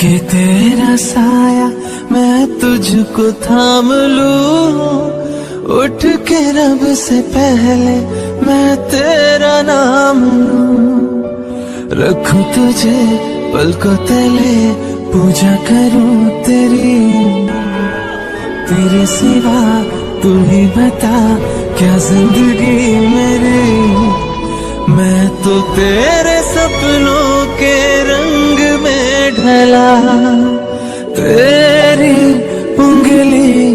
कि तेरा साया मैं तुझको थाम लूं, उठ के रब से पहले मैं तेरा नाम लूं। रखूं तुझे पलकों तले, पूजा करूं तेरी, तेरे सिवा तू ही बता क्या जिंदगी मेरी। मैं तो तेरे सपनों के रंग में ढला, तेरी उंगली